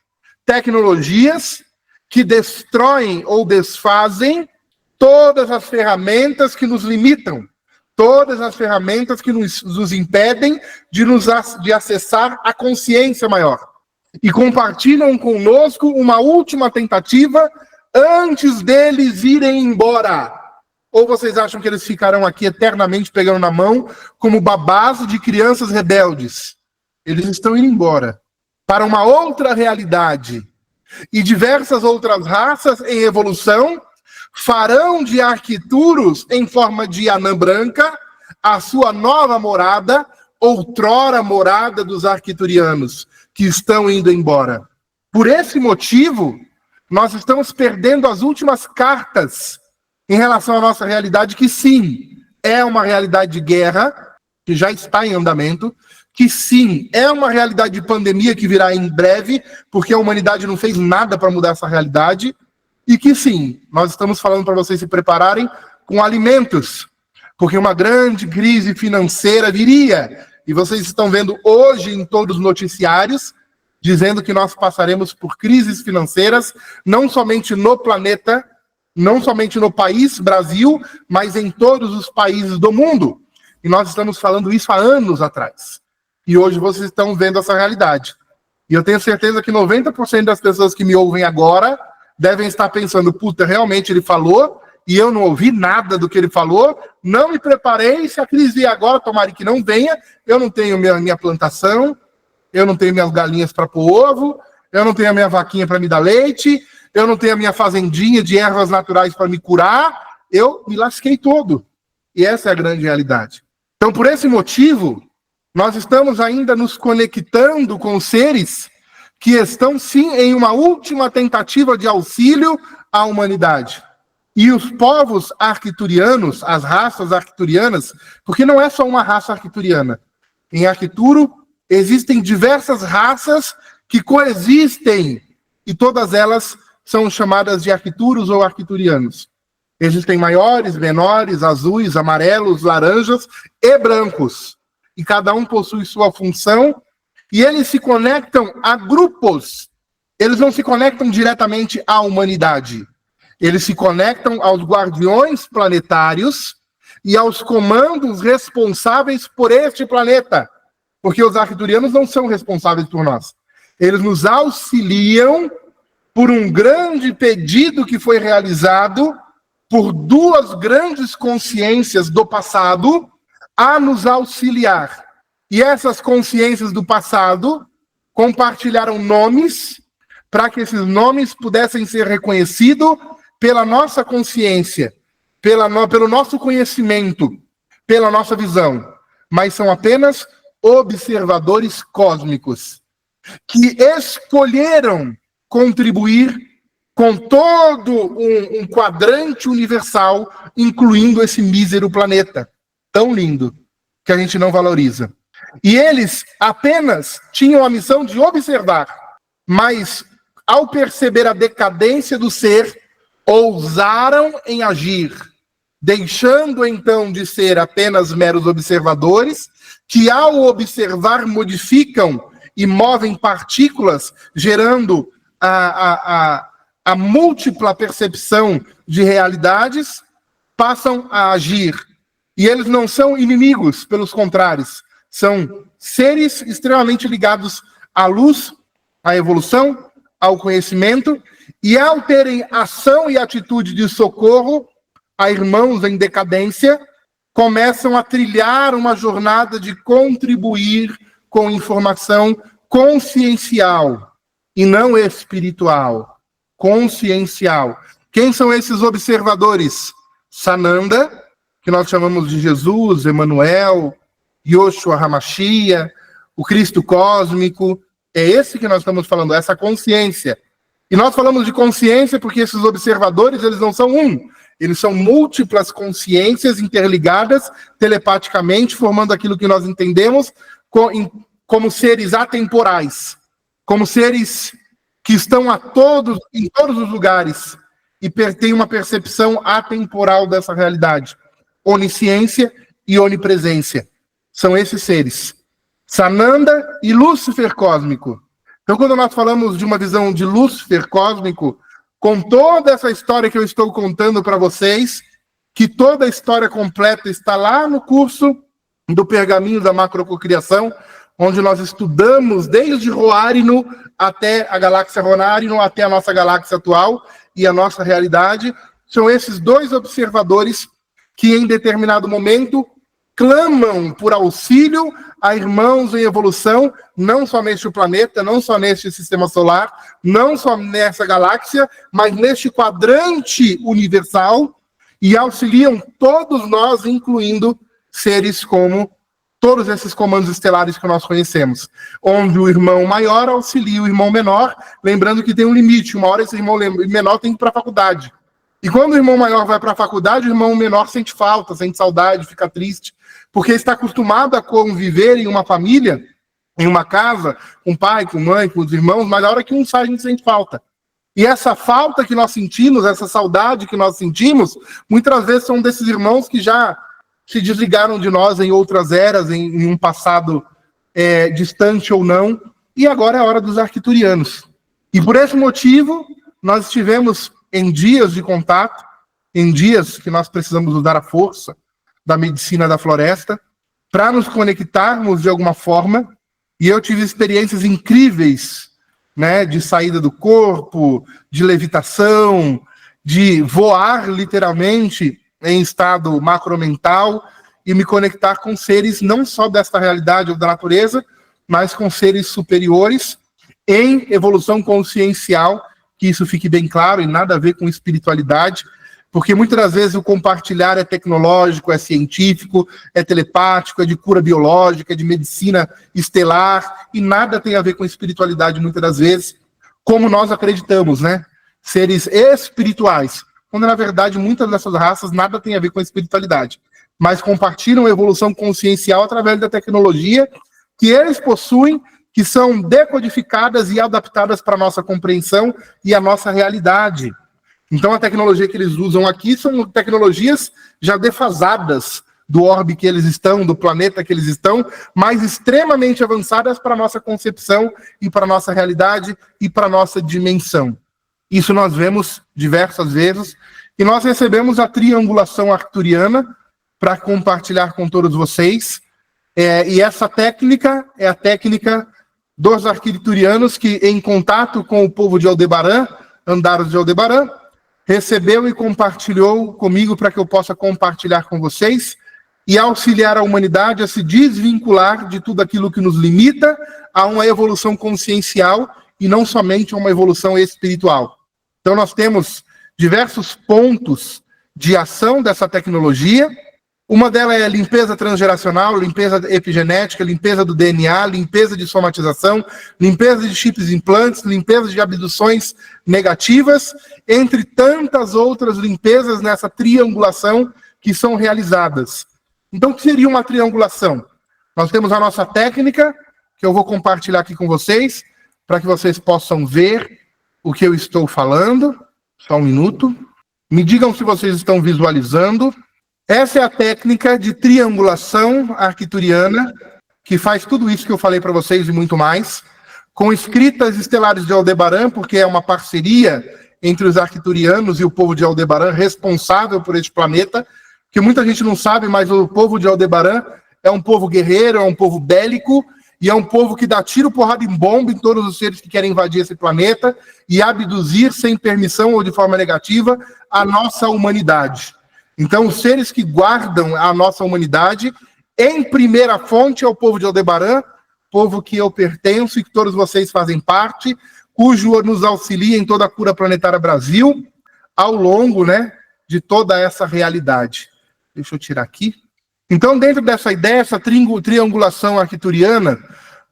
tecnologias que destroem ou desfazem todas as ferramentas que nos limitam, todas as ferramentas que nos impedem de acessar a consciência maior. E compartilham conosco uma última tentativa antes deles irem embora. Ou vocês acham que eles ficarão aqui eternamente pegando na mão como babás de crianças rebeldes? Eles estão indo embora para uma outra realidade. E diversas outras raças em evolução farão de Arcturus, em forma de anã branca, a sua nova morada, outrora morada dos arcturianos, que estão indo embora. Por esse motivo, nós estamos perdendo as últimas cartas em relação à nossa realidade, que sim, é uma realidade de guerra, que já está em andamento, que sim, é uma realidade de pandemia que virá em breve, porque a humanidade não fez nada para mudar essa realidade, e que sim, nós estamos falando para vocês se prepararem com alimentos, porque uma grande crise financeira viria, e vocês estão vendo hoje em todos os noticiários, dizendo que nós passaremos por crises financeiras, não somente no planeta, não somente no país, Brasil, mas em todos os países do mundo. E nós estamos falando isso há anos atrás. E hoje vocês estão vendo essa realidade. E eu tenho certeza que 90% das pessoas que me ouvem agora devem estar pensando, puta, realmente ele falou e eu não ouvi nada do que ele falou, não me preparei, se a crise vier agora, tomara que não venha, eu não tenho minha plantação, eu não tenho minhas galinhas para pôr ovo, eu não tenho a minha vaquinha para me dar leite, eu não tenho a minha fazendinha de ervas naturais para me curar, eu me lasquei todo. E essa é a grande realidade. Então, por esse motivo, nós estamos ainda nos conectando com seres que estão, sim, em uma última tentativa de auxílio à humanidade. E os povos arcturianos, as raças arcturianas, porque não é só uma raça arcturiana. Em Arcturo existem diversas raças que coexistem, e todas elas são chamadas de arcturos ou arcturianos. Existem maiores, menores, azuis, amarelos, laranjas e brancos. E cada um possui sua função, e eles se conectam a grupos. Eles não se conectam diretamente à humanidade. Eles se conectam aos guardiões planetários e aos comandos responsáveis por este planeta. Porque os arcturianos não são responsáveis por nós. Eles nos auxiliam por um grande pedido que foi realizado por duas grandes consciências do passado a nos auxiliar. E essas consciências do passado compartilharam nomes para que esses nomes pudessem ser reconhecidos pela nossa consciência, pelo nosso conhecimento, pela nossa visão. Mas são apenas observadores cósmicos que escolheram contribuir com todo um quadrante universal, incluindo esse mísero planeta tão lindo que a gente não valoriza. E eles apenas tinham a missão de observar, mas ao perceber a decadência do ser, ousaram em agir, deixando então de ser apenas meros observadores, que ao observar modificam e movem partículas, gerando a múltipla percepção de realidades, passam a agir. E eles não são inimigos, pelos contrários, são seres extremamente ligados à luz, à evolução, ao conhecimento, e ao terem ação e atitude de socorro a irmãos em decadência, começam a trilhar uma jornada de contribuir com informação consciencial e não espiritual, consciencial. Quem são esses observadores? Sananda, que nós chamamos de Jesus, Emmanuel, Yoshua HaMashiach, o Cristo cósmico. É esse que nós estamos falando, essa consciência. E nós falamos de consciência porque esses observadores, eles não são um. Eles são múltiplas consciências interligadas telepaticamente, formando aquilo que nós entendemos como seres atemporais, como seres que estão em todos os lugares e têm uma percepção atemporal dessa realidade. Onisciência e onipresença. São esses seres. Sananda e Lúcifer cósmico. Então, quando nós falamos de uma visão de Lúcifer cósmico, com toda essa história que eu estou contando para vocês, que toda a história completa está lá no curso do Pergaminho da Macrococriação, onde nós estudamos desde Roarino até a galáxia Ronarino, até a nossa galáxia atual e a nossa realidade. São esses dois observadores que, em determinado momento, clamam por auxílio a irmãos em evolução, não só neste planeta, não só neste sistema solar, não só nessa galáxia, mas neste quadrante universal, e auxiliam todos nós, incluindo seres como todos esses comandos estelares que nós conhecemos, onde o irmão maior auxilia o irmão menor, lembrando que tem um limite, uma hora esse irmão menor tem que ir para a faculdade. E quando o irmão maior vai para a faculdade, o irmão menor sente falta, sente saudade, fica triste, porque está acostumado a conviver em uma família, em uma casa, com pai, com mãe, com os irmãos, mas na hora que um sai, a gente sente falta. E essa falta que nós sentimos, essa saudade que nós sentimos, muitas vezes são desses irmãos que já se desligaram de nós em outras eras, em um passado distante ou não, e agora é a hora dos arcturianos. E por esse motivo, nós estivemos em dias de contato, em dias que nós precisamos usar a força da medicina da floresta, para nos conectarmos de alguma forma, e eu tive experiências incríveis, né, de saída do corpo, de levitação, de voar literalmente em estado macromental e me conectar com seres não só desta realidade ou da natureza, mas com seres superiores em evolução consciencial, que isso fique bem claro e nada a ver com espiritualidade, porque muitas das vezes o compartilhar é tecnológico, é científico, é telepático, é de cura biológica, é de medicina estelar, e nada tem a ver com espiritualidade muitas das vezes, como nós acreditamos, né? Seres espirituais, quando na verdade muitas dessas raças nada tem a ver com a espiritualidade, mas compartilham a evolução consciencial através da tecnologia que eles possuem, que são decodificadas e adaptadas para a nossa compreensão e a nossa realidade. Então a tecnologia que eles usam aqui são tecnologias já defasadas do orbe que eles estão, do planeta que eles estão, mas extremamente avançadas para a nossa concepção e para a nossa realidade e para a nossa dimensão. Isso nós vemos diversas vezes, e nós recebemos a triangulação arcturiana para compartilhar com todos vocês, e essa técnica é a técnica dos arcturianos que, em contato com o povo de Aldebaran, Andaros de Aldebaran, recebeu e compartilhou comigo para que eu possa compartilhar com vocês e auxiliar a humanidade a se desvincular de tudo aquilo que nos limita a uma evolução consciencial e não somente a uma evolução espiritual. Então nós temos diversos pontos de ação dessa tecnologia. Uma delas é limpeza transgeracional, limpeza epigenética, limpeza do DNA, limpeza de somatização, limpeza de chips implantes, limpeza de abduções negativas, entre tantas outras limpezas nessa triangulação que são realizadas. Então, o que seria uma triangulação? Nós temos a nossa técnica, que eu vou compartilhar aqui com vocês, para que vocês possam ver o que eu estou falando. Só um minuto. Me digam se vocês estão visualizando. Essa é a técnica de triangulação arcturiana, que faz tudo isso que eu falei para vocês e muito mais, com escritas estelares de Aldebaran, porque é uma parceria entre os arcturianos e o povo de Aldebaran, responsável por este planeta, que muita gente não sabe, mas o povo de Aldebaran é um povo guerreiro, é um povo bélico, e é um povo que dá tiro, porrada e bomba em todos os seres que querem invadir esse planeta e abduzir sem permissão ou de forma negativa a nossa humanidade. Então, os seres que guardam a nossa humanidade, em primeira fonte, é o povo de Aldebaran, povo que eu pertenço e que todos vocês fazem parte, cujo nos auxilia em toda a cura planetária Brasil, ao longo, né, de toda essa realidade. Deixa eu tirar aqui. Então, dentro dessa ideia, essa triangulação arcturiana,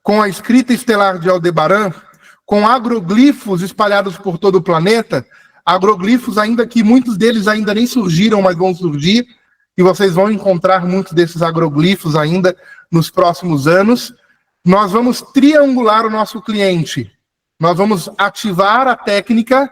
com a escrita estelar de Aldebaran, com agroglifos espalhados por todo o planeta, agroglifos ainda que muitos deles ainda nem surgiram, mas vão surgir, e vocês vão encontrar muitos desses agroglifos ainda nos próximos anos. Nós vamos triangular o nosso cliente. Nós vamos ativar a técnica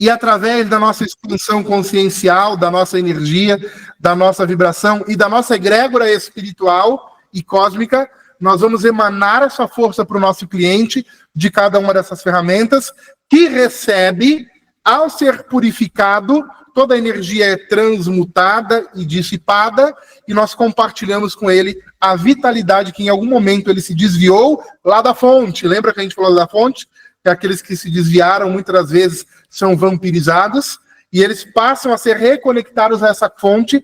e, através da nossa expansão consciencial, da nossa energia, da nossa vibração e da nossa egrégora espiritual e cósmica, nós vamos emanar essa força para o nosso cliente de cada uma dessas ferramentas, que recebe, ao ser purificado, toda a energia é transmutada e dissipada, e nós compartilhamos com ele a vitalidade que em algum momento ele se desviou lá da fonte. Lembra que a gente falou da fonte? Que aqueles que se desviaram, muitas das vezes, são vampirizados, e eles passam a ser reconectados a essa fonte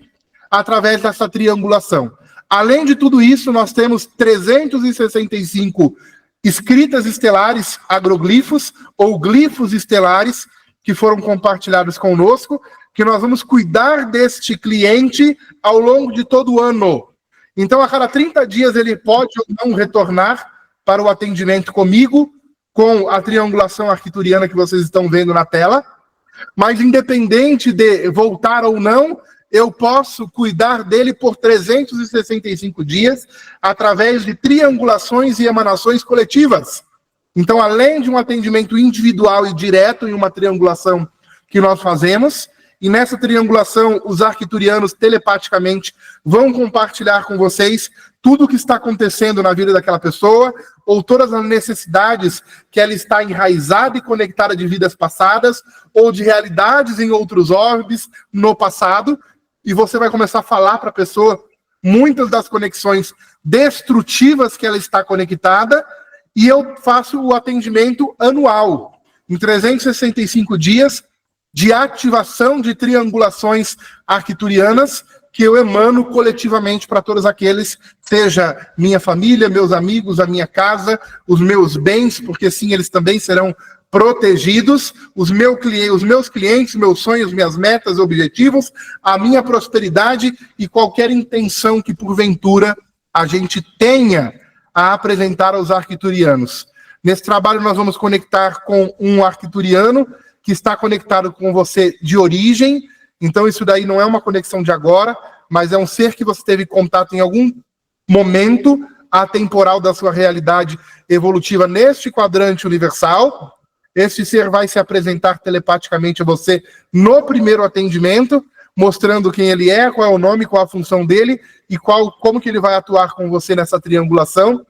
através dessa triangulação. Além de tudo isso, nós temos 365 escritas estelares, agroglifos, ou glifos estelares, que foram compartilhados conosco, que nós vamos cuidar deste cliente ao longo de todo o ano. Então, a cada 30 dias, ele pode ou não retornar para o atendimento comigo, com a triangulação arcturiana que vocês estão vendo na tela, mas independente de voltar ou não, eu posso cuidar dele por 365 dias, através de triangulações e emanações coletivas. Então, além de um atendimento individual e direto em uma triangulação que nós fazemos, e nessa triangulação os arcturianos telepaticamente vão compartilhar com vocês tudo o que está acontecendo na vida daquela pessoa, ou todas as necessidades que ela está enraizada e conectada de vidas passadas, ou de realidades em outros orbes no passado, e você vai começar a falar para a pessoa muitas das conexões destrutivas que ela está conectada, e eu faço o atendimento anual, em 365 dias, de ativação de triangulações arcturianas, que eu emano coletivamente para todos aqueles, seja minha família, meus amigos, a minha casa, os meus bens, porque sim, eles também serão protegidos, os meus clientes, meus sonhos, minhas metas, objetivos, a minha prosperidade e qualquer intenção que, porventura, a gente tenha a apresentar aos arcturianos. Nesse trabalho, nós vamos conectar com um arcturiano que está conectado com você de origem. Então, isso daí não é uma conexão de agora, mas é um ser que você teve contato em algum momento atemporal da sua realidade evolutiva neste quadrante universal. Este ser vai se apresentar telepaticamente a você no primeiro atendimento, mostrando quem ele é, qual é o nome, qual a função dele e como que ele vai atuar com você nessa triangulação.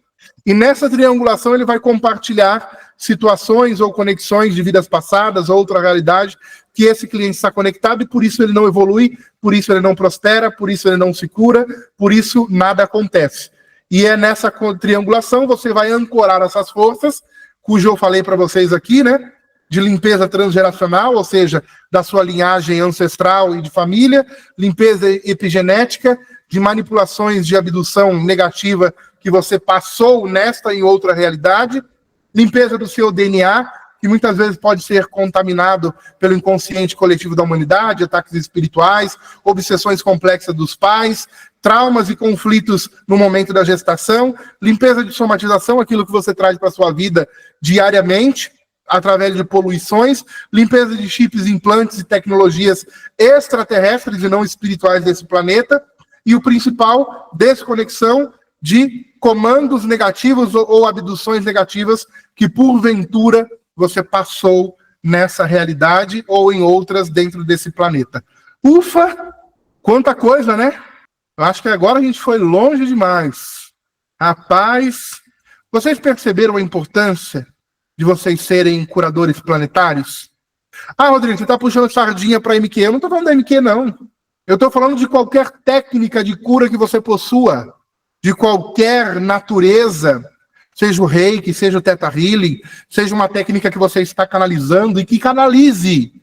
E nessa triangulação ele vai compartilhar situações ou conexões de vidas passadas, outra realidade, que esse cliente está conectado e por isso ele não evolui, por isso ele não prospera, por isso ele não se cura, por isso nada acontece. E é nessa triangulação você vai ancorar essas forças, cujo eu falei para vocês aqui, né? De limpeza transgeracional, ou seja, da sua linhagem ancestral e de família, limpeza epigenética, de manipulações de abdução negativa que você passou nesta e outra realidade, limpeza do seu DNA, que muitas vezes pode ser contaminado pelo inconsciente coletivo da humanidade, ataques espirituais, obsessões complexas dos pais, traumas e conflitos no momento da gestação, limpeza de somatização, aquilo que você traz para a sua vida diariamente, através de poluições, limpeza de chips, implantes e tecnologias extraterrestres e não espirituais desse planeta, e o principal, desconexão de comandos negativos ou abduções negativas que, porventura, você passou nessa realidade ou em outras dentro desse planeta. Ufa! Quanta coisa, né? Eu acho que agora a gente foi longe demais. Rapaz, vocês perceberam a importância de vocês serem curadores planetários? Ah, Rodrigo, você está puxando sardinha para MQ. Eu não estou falando da MQ, não. Eu estou falando de qualquer técnica de cura que você possua, de qualquer natureza, seja o reiki, seja o theta healing, seja uma técnica que você está canalizando e que canalize.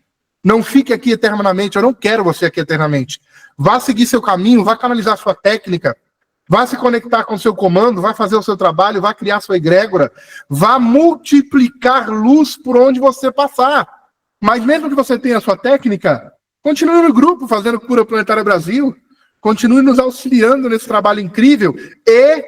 Não fique aqui eternamente, eu não quero você aqui eternamente. Vá seguir seu caminho, vá canalizar sua técnica, vá se conectar com seu comando, vá fazer o seu trabalho, vá criar sua egrégora, vá multiplicar luz por onde você passar. Mas mesmo que você tenha a sua técnica, continue no grupo fazendo Cura Planetária Brasil, continue nos auxiliando nesse trabalho incrível e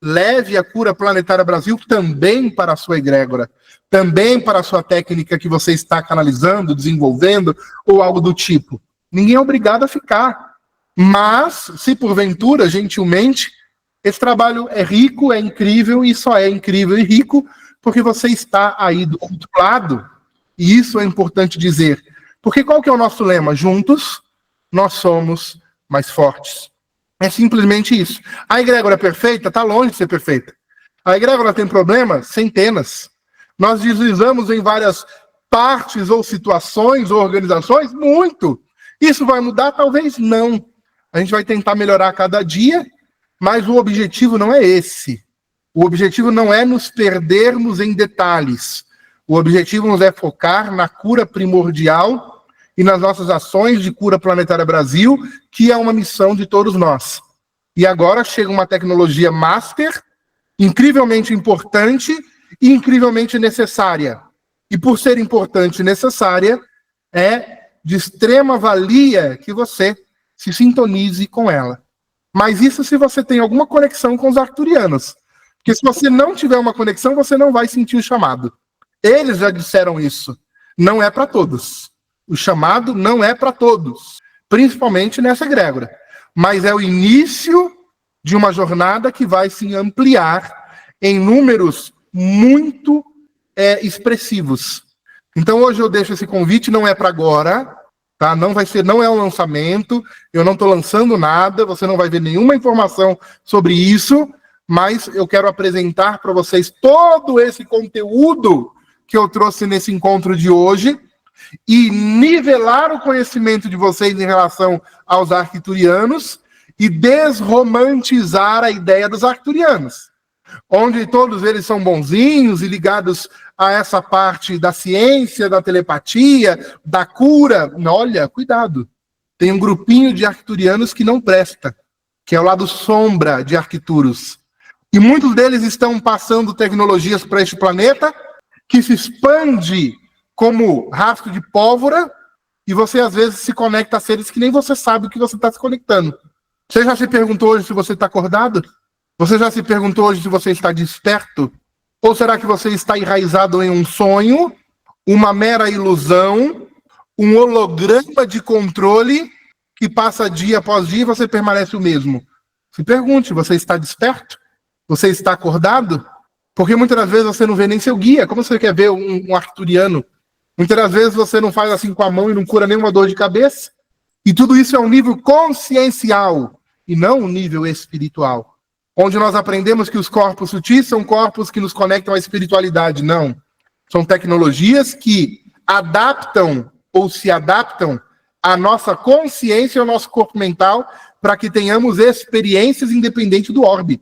leve a Cura Planetária Brasil também para a sua egrégora, também para a sua técnica que você está canalizando, desenvolvendo ou algo do tipo. Ninguém é obrigado a ficar. Mas, se porventura, gentilmente, esse trabalho é rico, é incrível e só é incrível e rico porque você está aí do outro lado. E isso é importante dizer. Porque qual que é o nosso lema? Juntos, nós somos mais fortes. É simplesmente isso. A egrégora é perfeita? Está longe de ser perfeita. A egrégora tem problemas? Centenas. Nós deslizamos em várias partes ou situações ou organizações? Muito. Isso vai mudar? Talvez não. A gente vai tentar melhorar a cada dia, mas o objetivo não é esse. O objetivo não é nos perdermos em detalhes. O objetivo nos é focar na cura primordial e nas nossas ações de Cura Planetária Brasil, que é uma missão de todos nós. E agora chega uma tecnologia master, incrivelmente importante e incrivelmente necessária. E por ser importante e necessária, é de extrema valia que você se sintonize com ela. Mas isso se você tem alguma conexão com os arcturianos. Porque se você não tiver uma conexão, você não vai sentir o chamado. Eles já disseram isso. Não é para todos. O chamado não é para todos, principalmente nessa egrégora. Mas é o início de uma jornada que vai se ampliar em números muito expressivos. Então hoje eu deixo esse convite, não é para agora, tá? Não é um lançamento, eu não estou lançando nada, você não vai ver nenhuma informação sobre isso, mas eu quero apresentar para vocês todo esse conteúdo que eu trouxe nesse encontro de hoje, e nivelar o conhecimento de vocês em relação aos arcturianos e desromantizar a ideia dos arcturianos, onde todos eles são bonzinhos e ligados a essa parte da ciência, da telepatia, da cura. Olha, cuidado, tem um grupinho de arcturianos que não presta, que é o lado sombra de Arcturus. E muitos deles estão passando tecnologias para este planeta que se expande como rastro de pólvora, e você às vezes se conecta a seres que nem você sabe o que você está se conectando. Você já se perguntou hoje se você está acordado? Você já se perguntou hoje se você está desperto? Ou será que você está enraizado em um sonho, uma mera ilusão, um holograma de controle que passa dia após dia e você permanece o mesmo? Se pergunte, você está desperto? Você está acordado? Porque muitas das vezes você não vê nem seu guia. Como você quer ver um arcturiano? Muitas das vezes você não faz assim com a mão e não cura nenhuma dor de cabeça. E tudo isso é um nível consciencial e não um nível espiritual. Onde nós aprendemos que os corpos sutis são corpos que nos conectam à espiritualidade. Não. São tecnologias que adaptam ou se adaptam à nossa consciência e ao nosso corpo mental para que tenhamos experiências independentes do orbe.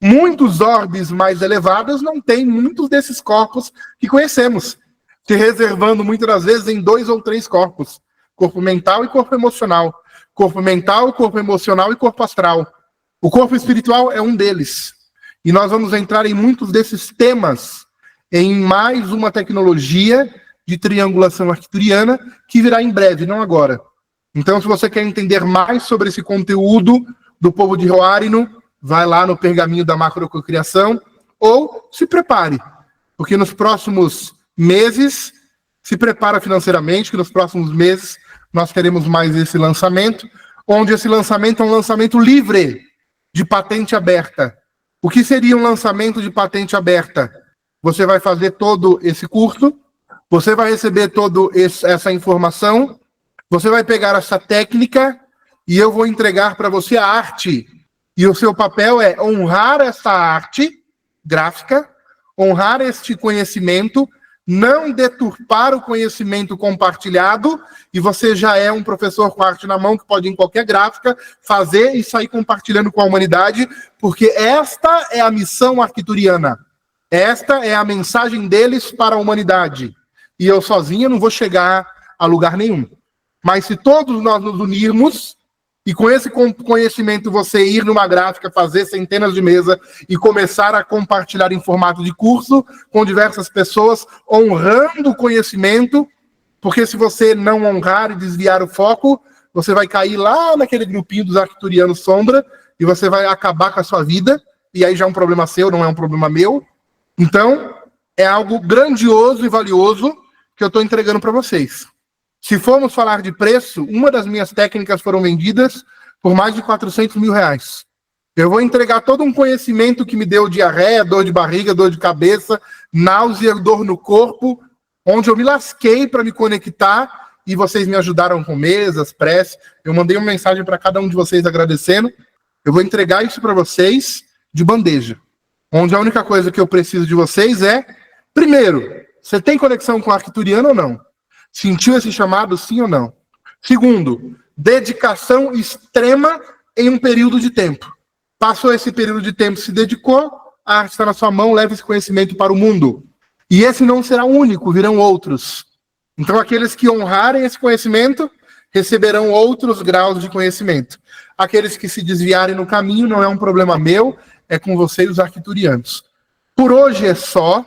Muitos orbes mais elevados não têm muitos desses corpos que conhecemos, se reservando muitas das vezes em 2 ou 3 corpos. Corpo mental e corpo emocional. Corpo mental, corpo emocional e corpo astral. O corpo espiritual é um deles. E nós vamos entrar em muitos desses temas em mais uma tecnologia de triangulação arcturiana que virá em breve, não agora. Então, se você quer entender mais sobre esse conteúdo do povo de Hoarino, vai lá no pergaminho da macrococriação ou se prepare, porque nos próximos meses, se prepara financeiramente, que nos próximos meses nós teremos mais esse lançamento, onde esse lançamento é um lançamento livre, de patente aberta. O que seria um lançamento de patente aberta? Você vai fazer todo esse curso, você vai receber toda essa informação, você vai pegar essa técnica e eu vou entregar para você a arte. E o seu papel é honrar essa arte gráfica, honrar este conhecimento, não deturpar o conhecimento compartilhado, e você já é um professor com arte na mão que pode ir em qualquer gráfica, fazer e sair compartilhando com a humanidade, porque esta é a missão arcturiana. Esta é a mensagem deles para a humanidade. E eu sozinho não vou chegar a lugar nenhum. Mas se todos nós nos unirmos, e com esse conhecimento você ir numa gráfica, fazer centenas de mesas e começar a compartilhar em formato de curso com diversas pessoas, honrando o conhecimento, porque se você não honrar e desviar o foco, você vai cair lá naquele grupinho dos arcturianos sombra e você vai acabar com a sua vida, e aí já é um problema seu, não é um problema meu. Então, é algo grandioso e valioso que eu estou entregando para vocês. Se formos falar de preço, uma das minhas técnicas foram vendidas por mais de 400 mil reais. Eu vou entregar todo um conhecimento que me deu diarreia, dor de barriga, dor de cabeça, náusea, dor no corpo, onde eu me lasquei para me conectar e vocês me ajudaram com mesas, preces. Eu mandei uma mensagem para cada um de vocês agradecendo. Eu vou entregar isso para vocês de bandeja, onde a única coisa que eu preciso de vocês é, primeiro, você tem conexão com o arcturiano ou não? Sentiu esse chamado, sim ou não? Segundo, dedicação extrema em um período de tempo. Passou esse período de tempo, se dedicou, a arte está na sua mão, leva esse conhecimento para o mundo. E esse não será o único, virão outros. Então, aqueles que honrarem esse conhecimento, receberão outros graus de conhecimento. Aqueles que se desviarem no caminho, não é um problema meu, é com vocês, os arcturianos. Por hoje é só.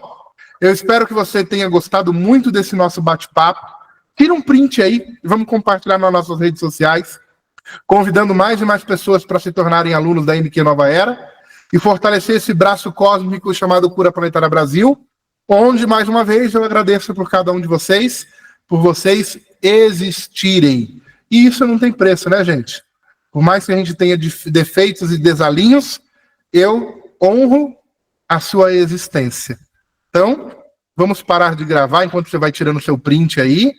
Eu espero que você tenha gostado muito desse nosso bate-papo. Tira um print aí e vamos compartilhar nas nossas redes sociais, convidando mais e mais pessoas para se tornarem alunos da MQ Nova Era e fortalecer esse braço cósmico chamado Cura Planetária Brasil, onde, mais uma vez, eu agradeço por cada um de vocês, por vocês existirem. E isso não tem preço, né, gente? Por mais que a gente tenha defeitos e desalinhos, eu honro a sua existência. Então, vamos parar de gravar enquanto você vai tirando seu print aí.